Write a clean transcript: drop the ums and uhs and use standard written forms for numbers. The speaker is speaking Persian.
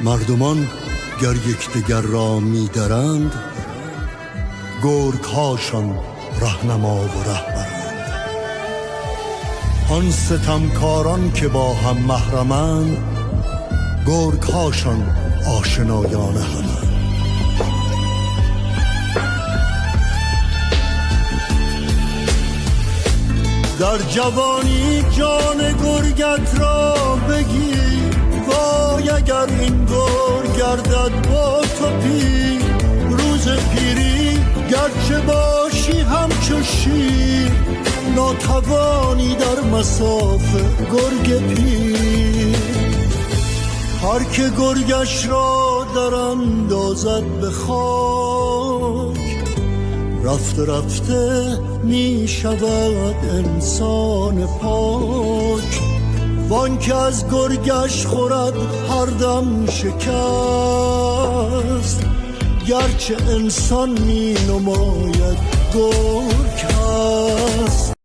مردمان گر یکدیگر را می‌درند، گرگ‌هاشان راهنما و رهبرند. آن ستمکاران که با هم محرمند، گرگ‌هاشان آشنایان همند. در جوانی جان گرگت را بگیر، وای اگر این گرگ گردد با تو پیر. روز پیری گرچه باشی همچو شیر، ناتوانی در مصاف گرگ پیر. هر که گرگش را در اندازد به خاک، رفته رفته می شود انسان پاک. وان که از گرگش خورد هر دم شکست، گرچه انسان می نماید گرگ هست.